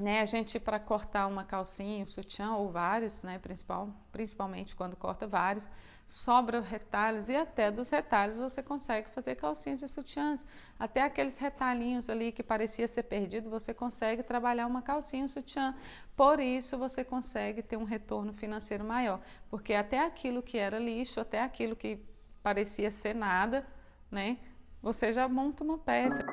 né, a gente para cortar uma calcinha, um sutiã ou vários, né, principalmente quando corta vários, sobra retalhos e até dos retalhos você consegue fazer calcinhas e sutiãs. Até aqueles retalhinhos ali que parecia ser perdido, você consegue trabalhar uma calcinha, um sutiã. Por isso você consegue ter um retorno financeiro maior, porque até aquilo que era lixo, até aquilo que parecia ser nada, né, você já monta uma peça.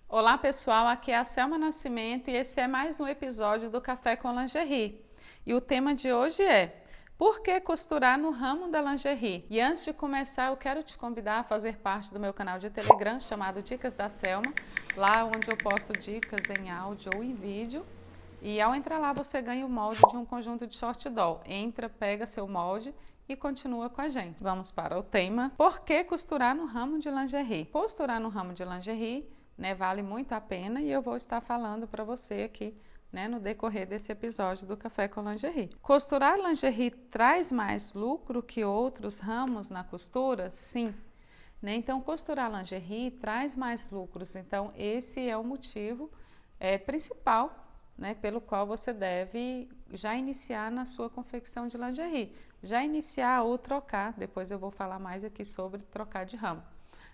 Olá pessoal, aqui é a Selma Nascimento e esse é mais um episódio do Café com Lingerie. E o tema de hoje é: por que costurar no ramo da lingerie? E antes de começar, eu quero te convidar a fazer parte do meu canal de Telegram chamado Dicas da Selma, lá onde eu posto dicas em áudio ou em vídeo. E ao entrar lá, você ganha o molde de um conjunto de short doll. Entra, pega seu molde e continua com a gente. Vamos para o tema: por que costurar no ramo de lingerie? Costurar no ramo de lingerie, né, vale muito a pena e eu vou estar falando para você aqui, né, no decorrer desse episódio do Café com Lingerie. Costurar lingerie traz mais lucro que outros ramos na costura? Sim. Né? Então, costurar lingerie traz mais lucros. Então, esse é o motivo principal, né, pelo qual você deve já iniciar na sua confecção de lingerie. Já iniciar ou trocar, depois eu vou falar mais aqui sobre trocar de ramo.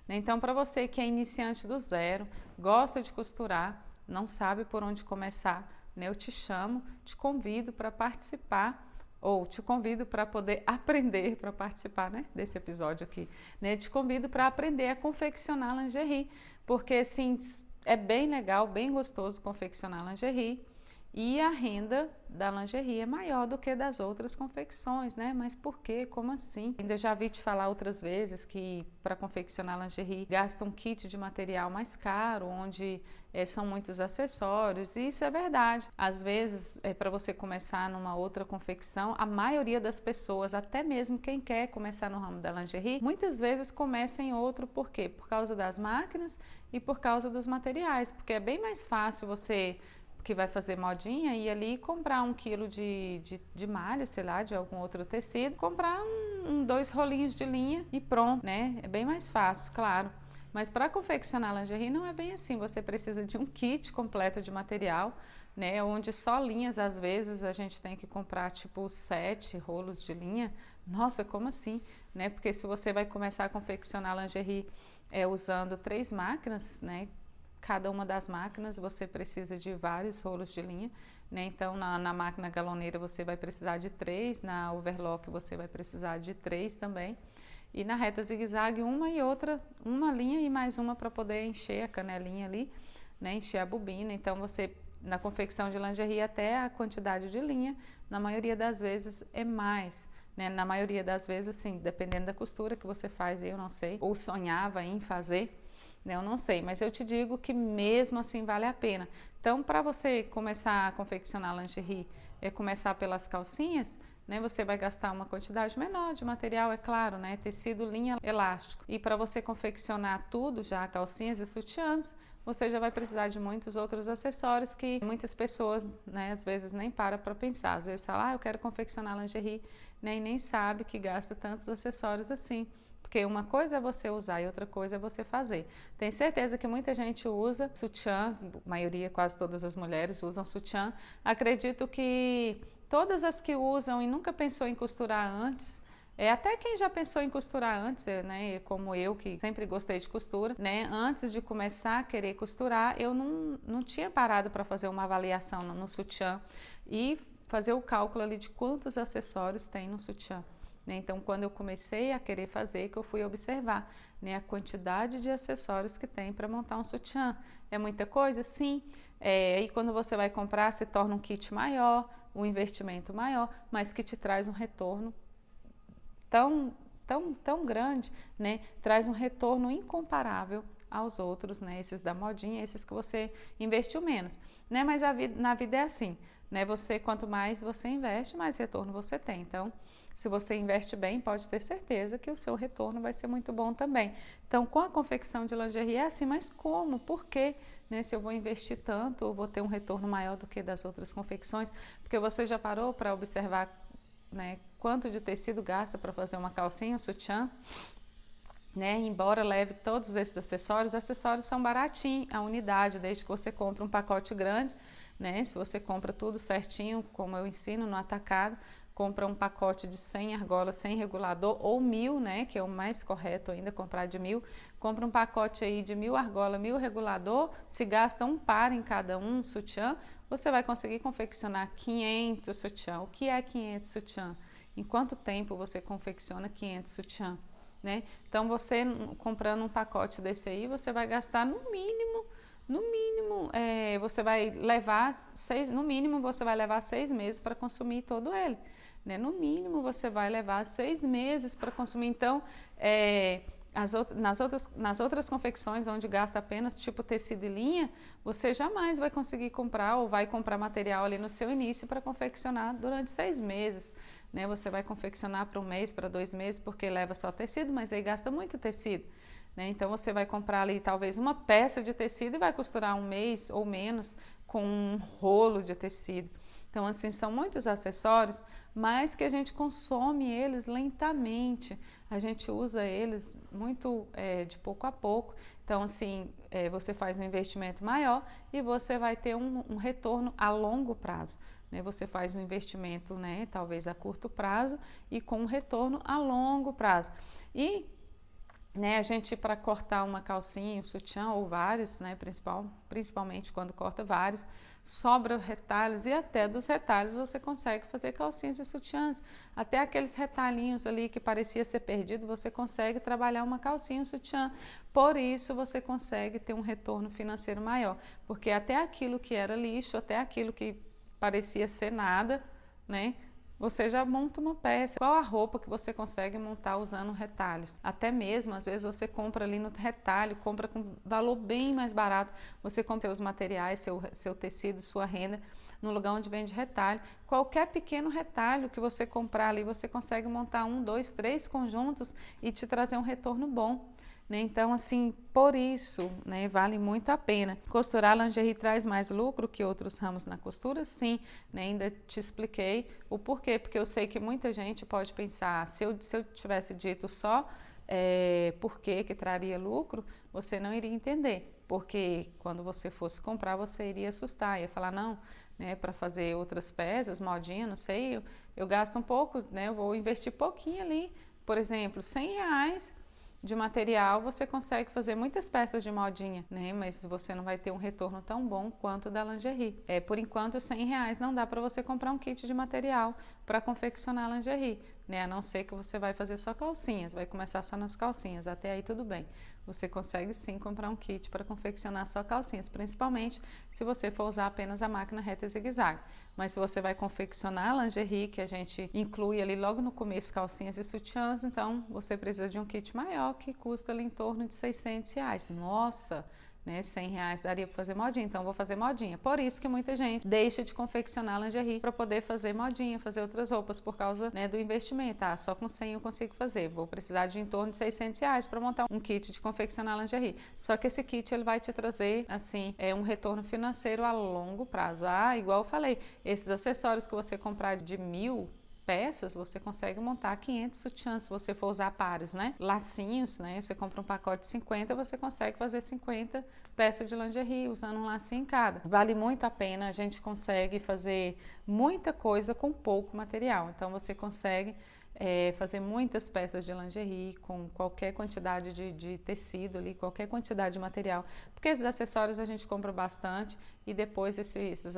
Então, para você que é iniciante do zero, gosta de costurar, não sabe por onde começar, né, eu te chamo, te convido para participar, ou te convido para poder aprender, para participar, né, desse episódio aqui. Né, te convido para aprender a confeccionar lingerie, porque assim, é bem legal, bem gostoso confeccionar lingerie. E a renda da lingerie é maior do que das outras confecções, né? Mas por quê? Como assim? Ainda já vi te falar outras vezes que para confeccionar lingerie gasta um kit de material mais caro, onde são muitos acessórios, e isso é verdade. Às vezes, para você começar numa outra confecção, a maioria das pessoas, até mesmo quem quer começar no ramo da lingerie, muitas vezes começa em outro, por quê? Por causa das máquinas e por causa dos materiais, porque é bem mais fácil você que vai fazer modinha, ir ali comprar 1 quilo de malha, sei lá, de algum outro tecido, comprar 2 rolinhos de linha e pronto, né? É bem mais fácil, claro. Mas para confeccionar lingerie não é bem assim, você precisa de um kit completo de material, né? Onde só linhas, às vezes, a gente tem que comprar tipo 7 rolos de linha. Nossa, como assim? Né? Porque se você vai começar a confeccionar lingerie usando 3 máquinas, né? Cada uma das máquinas você precisa de vários rolos de linha, né? Então na máquina galoneira você vai precisar de 3, na overlock você vai precisar de 3 também, e na reta zigue-zague uma linha e mais uma para poder encher a canelinha ali, né? Encher a bobina. Então você, na confecção de lingerie, até a quantidade de linha, na maioria das vezes é mais, né? Na maioria das vezes, assim, dependendo da costura que você faz, eu não sei, ou sonhava em fazer, eu não sei, mas eu te digo que mesmo assim vale a pena. Então, para você começar a confeccionar lingerie, começar pelas calcinhas, né, você vai gastar uma quantidade menor de material, é claro, né, tecido, linha, elástico. E para você confeccionar tudo, já calcinhas e sutiãs, você já vai precisar de muitos outros acessórios que muitas pessoas, né, às vezes nem para pensar. Às vezes fala, eu quero confeccionar lingerie, né, e nem sabe que gasta tantos acessórios assim. Porque uma coisa é você usar e outra coisa é você fazer. Tenho certeza que muita gente usa sutiã, a maioria, quase todas as mulheres usam sutiã. Acredito que todas as que usam e nunca pensou em costurar antes, até quem já pensou em costurar antes, né, como eu que sempre gostei de costura, né, antes de começar a querer costurar, eu não tinha parado para fazer uma avaliação no sutiã e fazer o cálculo ali de quantos acessórios tem no sutiã. Então, quando eu comecei a querer fazer, que eu fui observar, né, a quantidade de acessórios que tem para montar um sutiã. É muita coisa? Sim. E quando você vai comprar, se torna um kit maior, um investimento maior, mas que te traz um retorno tão grande, né? Traz um retorno incomparável aos outros, né? Esses da modinha, esses que você investiu menos, né? Mas na vida é assim, né? Quanto mais você investe, mais retorno você tem. Então, Se você investe bem, pode ter certeza que o seu retorno vai ser muito bom também. Então, com a confecção de lingerie é assim, mas como? Por quê? Né? Se eu vou investir tanto, eu vou ter um retorno maior do que das outras confecções? Porque você já parou para observar, né, quanto de tecido gasta para fazer uma calcinha, um sutiã? Né? Embora leve todos esses acessórios são baratinhos, a unidade, desde que você compre um pacote grande, né? Se você compra tudo certinho, como eu ensino no atacado, compra um pacote de 100 argolas sem regulador ou 1000, né? Que é o mais correto ainda, comprar de 1000. Compra um pacote aí de 1000 argola, 1000 regulador, se gasta um par em cada um sutiã, você vai conseguir confeccionar 500 sutiã. O que é 500 sutiã? Em quanto tempo você confecciona 500 sutiã? Né? Então, você comprando um pacote desse aí, você vai gastar no mínimo, você vai levar no mínimo você vai levar 6 meses para consumir todo ele. Né? No mínimo você vai levar 6 meses para consumir. Então, nas outras confecções onde gasta apenas tipo tecido e linha, você jamais vai conseguir comprar ou vai comprar material ali no seu início para confeccionar durante 6 meses. Né? Você vai confeccionar para 1 mês, para 2 meses, porque leva só tecido, mas aí gasta muito tecido. Né? Então você vai comprar ali talvez uma peça de tecido e vai costurar 1 mês ou menos com um rolo de tecido. Então, assim, são muitos acessórios, mas que a gente consome eles lentamente, a gente usa eles muito de pouco a pouco. Então, assim, você faz um investimento maior e você vai ter um retorno a longo prazo. Né? Você faz um investimento, né, talvez a curto prazo e com um retorno a longo prazo. E né, a gente, para cortar uma calcinha, um sutiã ou vários, né, principalmente quando corta vários, sobra retalhos e até dos retalhos você consegue fazer calcinhas e sutiãs. Até aqueles retalhinhos ali que parecia ser perdido, você consegue trabalhar uma calcinha, um sutiã. Por isso você consegue ter um retorno financeiro maior, porque até aquilo que era lixo, até aquilo que parecia ser nada, né? Você já monta uma peça. Qual a roupa que você consegue montar usando retalhos? Até mesmo, às vezes, você compra ali no retalho, compra com valor bem mais barato. Você compra seus materiais, seu tecido, sua renda, no lugar onde vende retalho. Qualquer pequeno retalho que você comprar ali, você consegue montar 1, 2, 3 conjuntos e te trazer um retorno bom. Né? Então, assim, por isso, né, vale muito a pena. Costurar lingerie traz mais lucro que outros ramos na costura? Sim, né? Ainda te expliquei o porquê, porque eu sei que muita gente pode pensar, se eu tivesse dito só por que traria lucro, você não iria entender, porque quando você fosse comprar, você iria assustar, ia falar, não, né, para fazer outras peças, modinha, não sei, eu gasto um pouco, né, eu vou investir pouquinho ali, por exemplo, R$100 de material, você consegue fazer muitas peças de modinha, né? Mas você não vai ter um retorno tão bom quanto da lingerie. Por enquanto, R$100 não dá para você comprar um kit de material para confeccionar lingerie, né? A não ser que você vai fazer só calcinhas, vai começar só nas calcinhas, até aí tudo bem. Você consegue sim comprar um kit para confeccionar só calcinhas, principalmente se você for usar apenas a máquina reta e zigue-zague. Mas se você vai confeccionar lingerie, que a gente inclui ali logo no começo calcinhas e sutiãs, então você precisa de um kit maior que custa ali em torno de R$600. Nossa! Né, R$100 daria para fazer modinha, então eu vou fazer modinha. Por isso que muita gente deixa de confeccionar lingerie para poder fazer modinha, fazer outras roupas por causa, né, do investimento. Só com 100 eu consigo fazer, vou precisar de em torno de R$600 para montar um kit de confeccionar lingerie. Só que esse kit ele vai te trazer assim um retorno financeiro a longo prazo. Igual eu falei, esses acessórios que você comprar de 1000 peças, você consegue montar 500 sutiãs se você for usar pares, né? Lacinhos, né? Você compra um pacote de 50, você consegue fazer 50 peças de lingerie usando um lacinho em cada. Vale muito a pena, a gente consegue fazer muita coisa com pouco material. Então você consegue fazer muitas peças de lingerie com qualquer quantidade de tecido ali, qualquer quantidade de material, porque esses acessórios a gente compra bastante e depois esses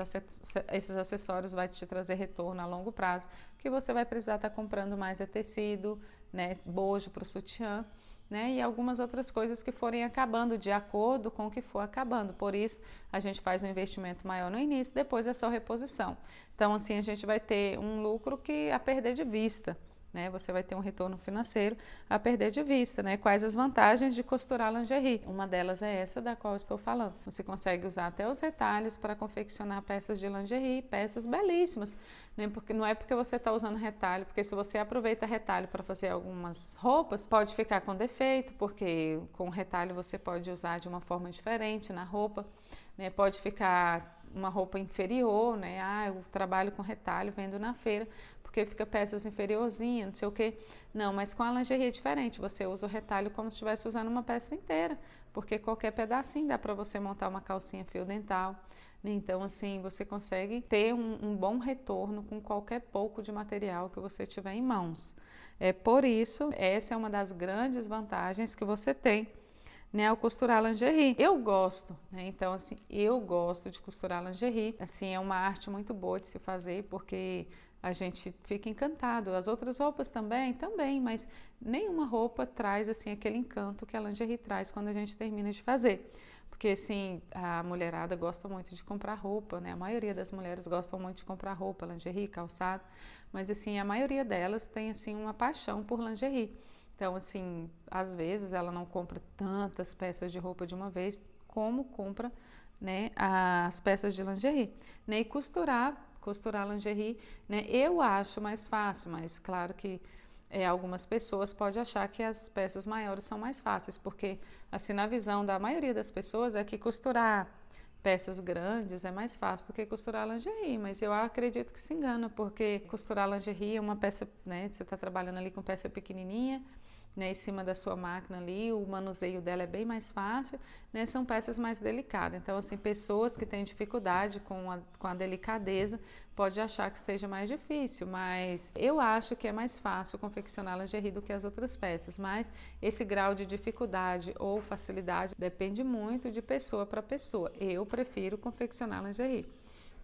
acessórios vai te trazer retorno a longo prazo, que você vai precisar estar comprando mais tecido, né, bojo para o sutiã, né, e algumas outras coisas que forem acabando de acordo com o que for acabando. Por isso, a gente faz um investimento maior no início, depois é só reposição. Então, assim, a gente vai ter um lucro que a perder de vista. né? Você vai ter um retorno financeiro a perder de vista, né? Quais as vantagens de costurar lingerie? Uma delas é essa da qual eu estou falando. Você consegue usar até os retalhos para confeccionar peças de lingerie, peças belíssimas, né? Porque não é porque você está usando retalho, porque se você aproveita retalho para fazer algumas roupas, pode ficar com defeito, porque com retalho você pode usar de uma forma diferente na roupa, né? Pode ficar uma roupa inferior, né? Eu trabalho com retalho, vendo na feira, porque fica peças inferiorzinhas, não sei o quê. Não, mas com a lingerie é diferente, você usa o retalho como se estivesse usando uma peça inteira, porque qualquer pedacinho dá para você montar uma calcinha fio dental. Então, assim, você consegue ter um bom retorno com qualquer pouco de material que você tiver em mãos. Por isso, essa é uma das grandes vantagens que você tem, né, ao costurar lingerie. Eu gosto, né? Então, assim, eu gosto de costurar lingerie. Assim, é uma arte muito boa de se fazer, porque a gente fica encantado. As outras roupas também, mas nenhuma roupa traz, assim, aquele encanto que a lingerie traz quando a gente termina de fazer. Porque, assim, a mulherada gosta muito de comprar roupa, né? A maioria das mulheres gostam muito de comprar roupa, lingerie, calçado. Mas, assim, a maioria delas tem, assim, uma paixão por lingerie. Então, assim, às vezes ela não compra tantas peças de roupa de uma vez, como compra, né, as peças de lingerie. Né? E costurar lingerie, né, eu acho mais fácil, mas claro que algumas pessoas podem achar que as peças maiores são mais fáceis, porque, assim, na visão da maioria das pessoas é que costurar peças grandes é mais fácil do que costurar lingerie, mas eu acredito que se engana, porque costurar lingerie é uma peça, né, você está trabalhando ali com peça pequenininha, né, em cima da sua máquina ali, o manuseio dela é bem mais fácil, né, são peças mais delicadas. Então, assim, pessoas que têm dificuldade com a delicadeza pode achar que seja mais difícil, mas eu acho que é mais fácil confeccionar lingerie do que as outras peças, mas esse grau de dificuldade ou facilidade depende muito de pessoa para pessoa. Eu prefiro confeccionar lingerie,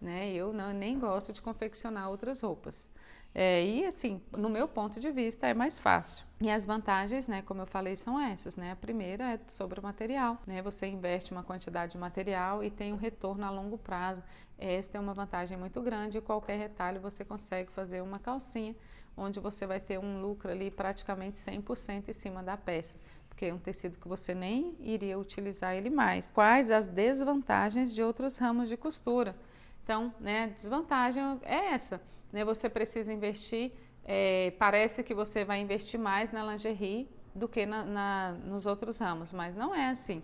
né, eu nem gosto de confeccionar outras roupas. E assim, no meu ponto de vista, é mais fácil. E as vantagens, né, como eu falei, são essas, né? A primeira é sobre o material, né? Você investe uma quantidade de material e tem um retorno a longo prazo. Esta é uma vantagem muito grande. Qualquer retalho você consegue fazer uma calcinha, onde você vai ter um lucro ali praticamente 100% em cima da peça, porque é um tecido que você nem iria utilizar ele mais. Quais as desvantagens de outros ramos de costura? Então, né, a desvantagem é essa, né? Você precisa investir, parece que você vai investir mais na lingerie do que nos outros ramos, mas não é assim,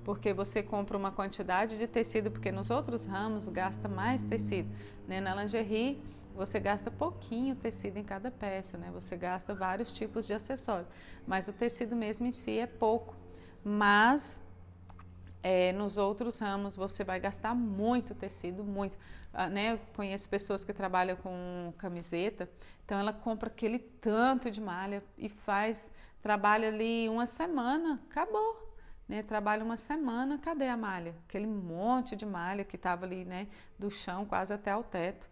porque você compra uma quantidade de tecido, porque nos outros ramos gasta mais tecido, né? Na lingerie você gasta pouquinho tecido em cada peça, né? Você gasta vários tipos de acessório, mas o tecido mesmo em si é pouco, mas nos outros ramos você vai gastar muito tecido, muito. Né? Eu conheço pessoas que trabalham com camiseta, então ela compra aquele tanto de malha e trabalha ali uma semana, acabou. Né? Trabalha uma semana, cadê a malha? Aquele monte de malha que estava ali, né, do chão quase até ao teto.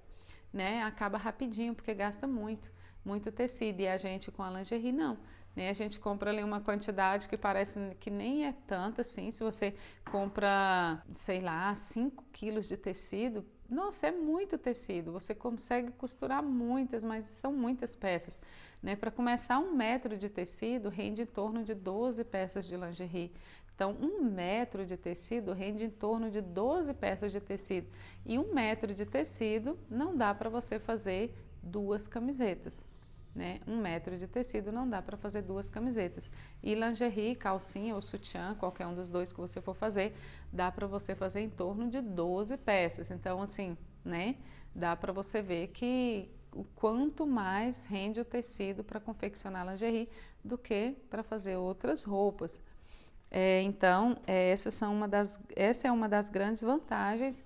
Né? Acaba rapidinho porque gasta muito tecido, e a gente com a lingerie não, né? A gente compra ali uma quantidade que parece que nem é tanta assim. Se você compra, sei lá, 5 quilos de tecido, nossa, é muito tecido, você consegue costurar muitas, mas são muitas peças, né? Para começar, 1 metro de tecido rende em torno de 12 peças de lingerie. Então, 1 metro de tecido rende em torno de 12 peças de tecido. E 1 metro de tecido não dá para você fazer 2 camisetas. Né? 1 metro de tecido não dá para fazer 2 camisetas. E lingerie, calcinha ou sutiã, qualquer um dos dois que você for fazer, dá para você fazer em torno de 12 peças. Então, assim, né? Dá para você ver que o quanto mais rende o tecido para confeccionar lingerie do que para fazer outras roupas. Então, essa é uma das grandes vantagens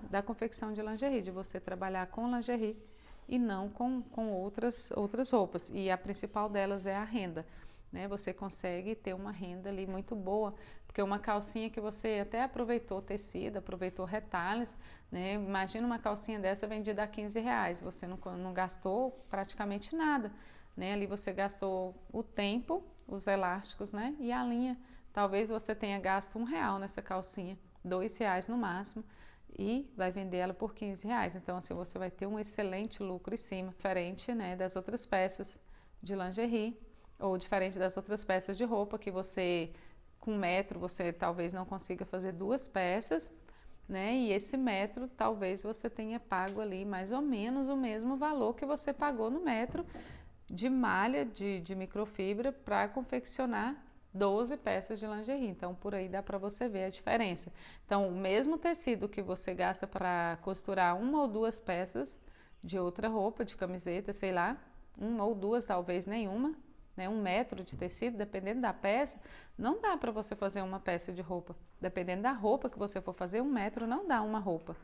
da confecção de lingerie, de você trabalhar com lingerie e não com outras roupas. E a principal delas é a renda. Né? Você consegue ter uma renda ali muito boa, porque uma calcinha que você até aproveitou tecido, aproveitou retalhos, né? Imagina uma calcinha dessa vendida a R$ 15, você não gastou praticamente nada. Né? Ali você gastou o tempo, os elásticos, né? E a linha. Talvez você tenha gasto R$ 1 nessa calcinha, R$ 2 no máximo, e vai vender ela por R$15. Então, assim, você vai ter um excelente lucro em cima, diferente, né, das outras peças de lingerie ou diferente das outras peças de roupa que você, com 1 metro, você talvez não consiga fazer 2 peças, né? E esse metro talvez você tenha pago ali mais ou menos o mesmo valor que você pagou no metro de malha de microfibra para confeccionar 12 peças de lingerie. Então, por aí dá para você ver a diferença. Então, o mesmo tecido que você gasta para costurar 1 ou 2 peças de outra roupa, de camiseta, sei lá, 1 ou 2, talvez nenhuma, né? 1 metro de tecido, dependendo da peça, não dá para você fazer uma peça de roupa. Dependendo da roupa que você for fazer, 1 metro não dá uma roupa.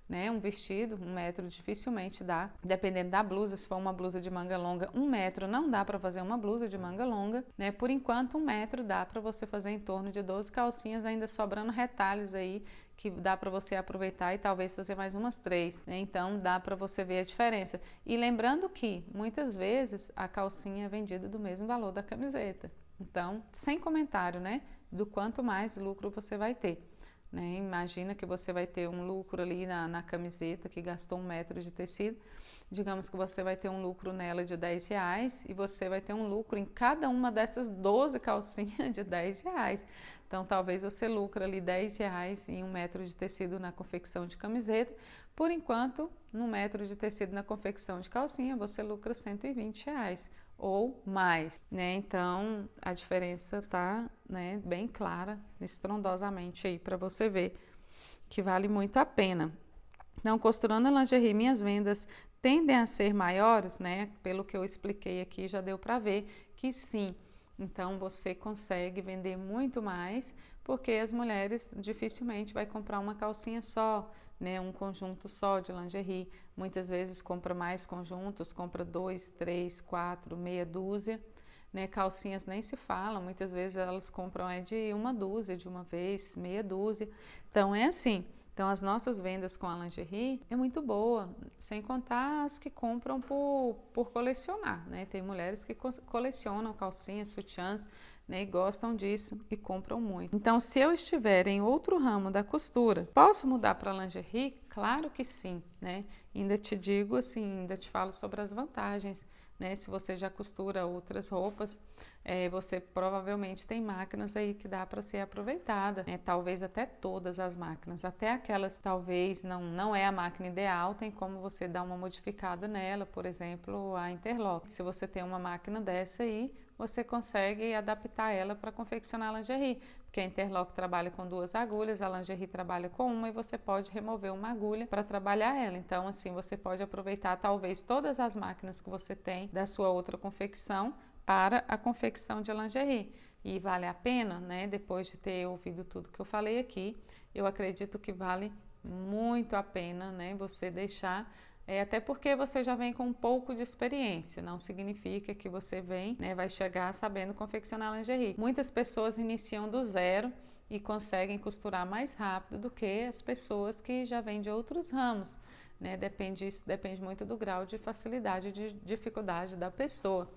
Né? Um vestido, 1 metro dificilmente dá. Dependendo da blusa, se for uma blusa de manga longa, 1 metro não dá para fazer uma blusa de manga longa. Né? Por enquanto, 1 metro dá para você fazer em torno de 12 calcinhas, ainda sobrando retalhos aí que dá para você aproveitar e talvez fazer mais umas 3. Né? Então, dá para você ver a diferença. E lembrando que, muitas vezes, a calcinha é vendida do mesmo valor da camiseta. Então, sem comentário, né? Do quanto mais lucro você vai ter. Né? Imagina que você vai ter um lucro ali na camiseta que gastou 1 metro de tecido. Digamos que você vai ter um lucro nela de R$10 e você vai ter um lucro em cada uma dessas 12 calcinhas de R$10. Então, talvez você lucre ali R$10 em 1 metro de tecido na confecção de camiseta. Por enquanto, no metro de tecido na confecção de calcinha, você lucra R$120 ou mais, né? Então, a diferença tá, né, bem clara, estrondosamente aí para você ver que vale muito a pena. Então, costurando a lingerie, minhas vendas tendem a ser maiores, né? Pelo que eu expliquei aqui, já deu para ver que sim. Então, você consegue vender muito mais, porque as mulheres dificilmente vai comprar uma calcinha só, né? Um conjunto só de lingerie. Muitas vezes compra mais conjuntos, compra 2, 3, 4, meia dúzia. Né? Calcinhas nem se fala, muitas vezes elas compram de 1 dúzia de uma vez, meia dúzia. Então, é assim. Então, as nossas vendas com a lingerie é muito boa, sem contar as que compram por colecionar, né? Tem mulheres que colecionam calcinhas, sutiãs, né? E gostam disso e compram muito. Então, se eu estiver em outro ramo da costura, posso mudar para lingerie? Claro que sim, né? Ainda te digo assim, ainda te falo sobre as vantagens. Né? Se você já costura outras roupas, você provavelmente tem máquinas aí que dá para ser aproveitada, né? Talvez até todas as máquinas, até aquelas que talvez não é a máquina ideal, tem como você dar uma modificada nela, por exemplo, a interlock. Se você tem uma máquina dessa aí, você consegue adaptar ela para confeccionar lingerie, porque a interlock trabalha com 2 agulhas, a lingerie trabalha com uma e você pode remover uma agulha para trabalhar ela. Então, assim, você pode aproveitar talvez todas as máquinas que você tem da sua outra confecção para a confecção de lingerie. E vale a pena, né? Depois de ter ouvido tudo que eu falei aqui, eu acredito que vale muito a pena, né? Você deixar. Até porque você já vem com um pouco de experiência, não significa que você vem, né, vai chegar sabendo confeccionar lingerie. Muitas pessoas iniciam do zero e conseguem costurar mais rápido do que as pessoas que já vêm de outros ramos, né? Isso depende muito do grau de facilidade, de dificuldade da pessoa.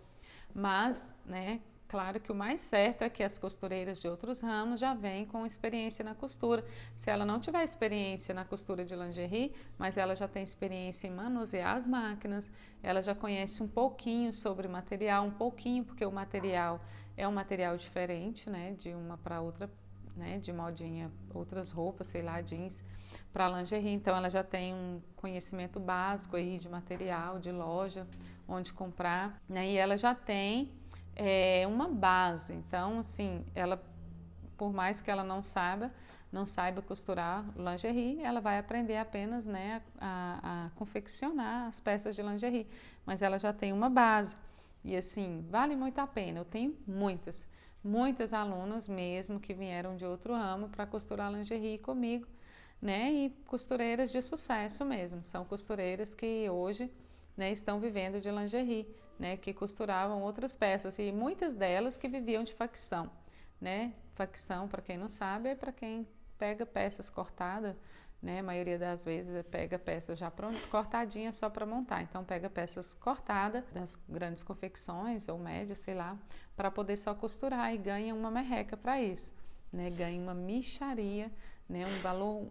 Mas, né, claro que o mais certo é que as costureiras de outros ramos já vêm com experiência na costura. Se ela não tiver experiência na costura de lingerie, mas ela já tem experiência em manusear as máquinas, ela já conhece um pouquinho sobre o material, um pouquinho, porque o material é um material diferente, né, de uma para outra, né, de modinha, outras roupas, sei lá, jeans, para lingerie. Então, ela já tem um conhecimento básico aí de material, de loja, onde comprar, né, e ela já tem uma base. Então, assim, ela, por mais que ela não saiba costurar lingerie, ela vai aprender apenas, né, a confeccionar as peças de lingerie, mas ela já tem uma base. E assim, vale muito a pena. Eu tenho muitas alunas mesmo que vieram de outro ramo para costurar lingerie comigo, né, e costureiras de sucesso mesmo. São costureiras que hoje, né, estão vivendo de lingerie, né, que costuravam outras peças e muitas delas que viviam de facção, né? Facção, para quem não sabe, é para quem pega peças cortadas, né? A maioria das vezes pega peças já cortadinhas só para montar. Então pega peças cortadas das grandes confecções ou médias, sei lá, para poder só costurar e ganha uma merreca para isso, né? Ganha uma mixaria, né?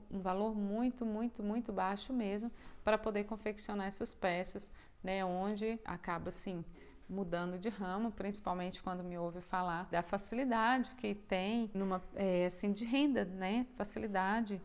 Um valor muito, muito, muito baixo mesmo para poder confeccionar essas peças, né? Onde acaba assim mudando de ramo, principalmente quando me ouve falar da facilidade que tem assim, de renda, né? Facilidade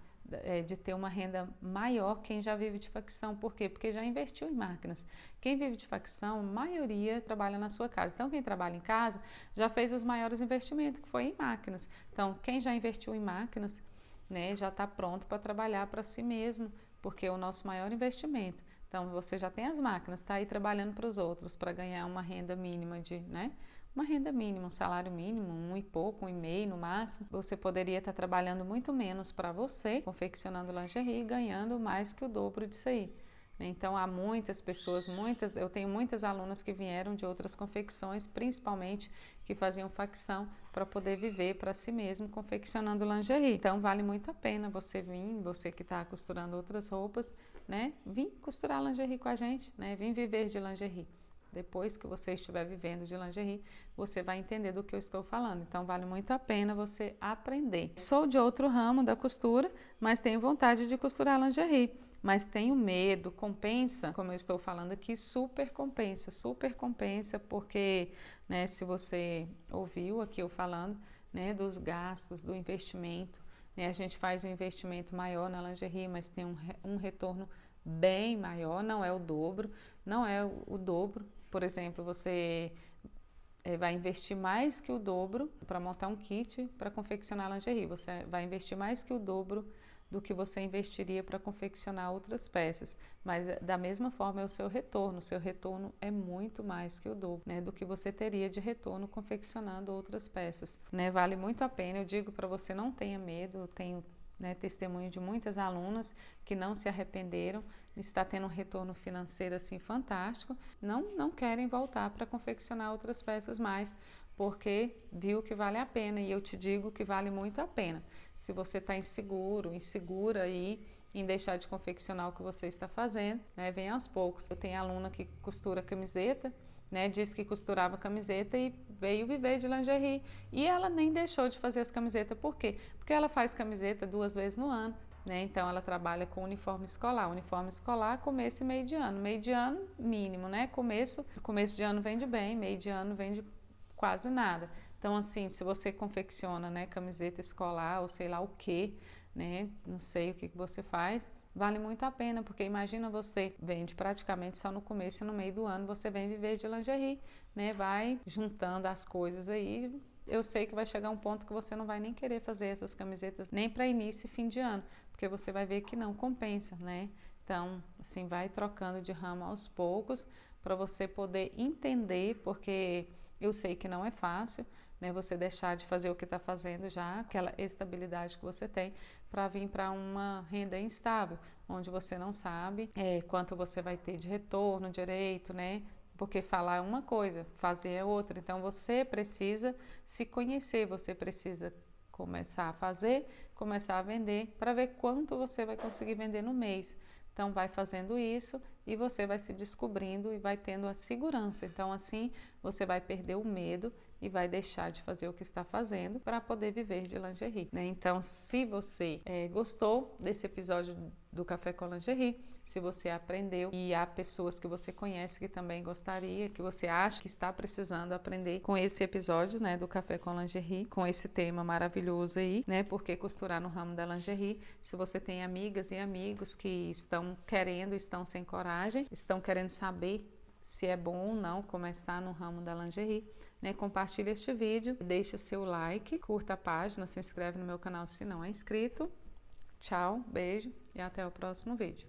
de ter uma renda maior quem já vive de facção. Por quê? Porque já investiu em máquinas. Quem vive de facção, a maioria trabalha na sua casa. Então, quem trabalha em casa já fez os maiores investimentos, que foi em máquinas. Então, quem já investiu em máquinas, né, já está pronto para trabalhar para si mesmo, porque é o nosso maior investimento. Então, você já tem as máquinas, está aí trabalhando para os outros, para ganhar uma renda mínima né? Uma renda mínima, um salário mínimo, 1 e pouco, 1,5 no máximo. Você poderia estar trabalhando muito menos para você, confeccionando lingerie, ganhando mais que o dobro disso aí. Então, há muitas pessoas, eu tenho muitas alunas que vieram de outras confecções, principalmente que faziam facção para poder viver para si mesmo confeccionando lingerie. Então, vale muito a pena você vir, você que está costurando outras roupas, né? Vim costurar lingerie com a gente, né? Vim viver de lingerie. Depois que você estiver vivendo de lingerie, você vai entender do que eu estou falando. Então, vale muito a pena você aprender. Sou de outro ramo da costura, mas tenho vontade de costurar lingerie. Mas tenho medo, compensa, como eu estou falando aqui, super compensa, porque, né, se você ouviu aqui eu falando, né, dos gastos, do investimento, né, a gente faz um investimento maior na lingerie, mas tem um retorno bem maior, não é o dobro, por exemplo, você vai investir mais que o dobro para montar um kit para confeccionar lingerie, você vai investir mais que o dobro do que você investiria para confeccionar outras peças, mas da mesma forma é o seu retorno é muito mais que o dobro, né, do que você teria de retorno confeccionando outras peças, né, vale muito a pena, eu digo para você, não tenha medo, eu tenho, né, testemunho de muitas alunas que não se arrependeram, está tendo um retorno financeiro assim fantástico, não querem voltar para confeccionar outras peças mais, porque viu que vale a pena, e eu te digo que vale muito a pena. Se você está insegura aí em deixar de confeccionar o que você está fazendo, né, vem aos poucos. Eu tenho aluna que costura camiseta, né, disse que costurava camiseta e veio viver de lingerie, e ela nem deixou de fazer as camisetas. Por quê? Porque ela faz camiseta 2 vezes no ano, né? Então ela trabalha com uniforme escolar, começo e meio de ano mínimo, né? Começo de ano vende bem, meio de ano vende quase nada. Então, assim, se você confecciona, né, camiseta escolar ou sei lá o que, né, não sei o que você faz, vale muito a pena, porque imagina você vende praticamente só no começo e no meio do ano, você vem viver de lingerie, né, vai juntando as coisas aí. Eu sei que vai chegar um ponto que você não vai nem querer fazer essas camisetas nem para início e fim de ano, porque você vai ver que não compensa, né? Então, assim, vai trocando de ramo aos poucos para você poder entender, porque eu sei que não é fácil, né, você deixar de fazer o que está fazendo já, aquela estabilidade que você tem, para vir para uma renda instável, onde você não sabe quanto você vai ter de retorno direito, né? Porque falar é uma coisa, fazer é outra. Então você precisa se conhecer, você precisa começar a fazer, começar a vender, para ver quanto você vai conseguir vender no mês. Então vai fazendo isso e você vai se descobrindo e vai tendo a segurança. Então assim você vai perder o medo e vai deixar de fazer o que está fazendo para poder viver de lingerie, né? Então, se você gostou desse episódio do Café com Lingerie, se você aprendeu e há pessoas que você conhece que também gostaria, que você acha que está precisando aprender com esse episódio, né, do Café com Lingerie, com esse tema maravilhoso aí, né, porque costurar no ramo da lingerie. Se você tem amigas e amigos que estão sem coragem, estão querendo saber se é bom ou não começar no ramo da lingerie, né? Compartilhe este vídeo, deixa seu like, curta a página, se inscreve no meu canal se não é inscrito. Tchau, beijo e até o próximo vídeo.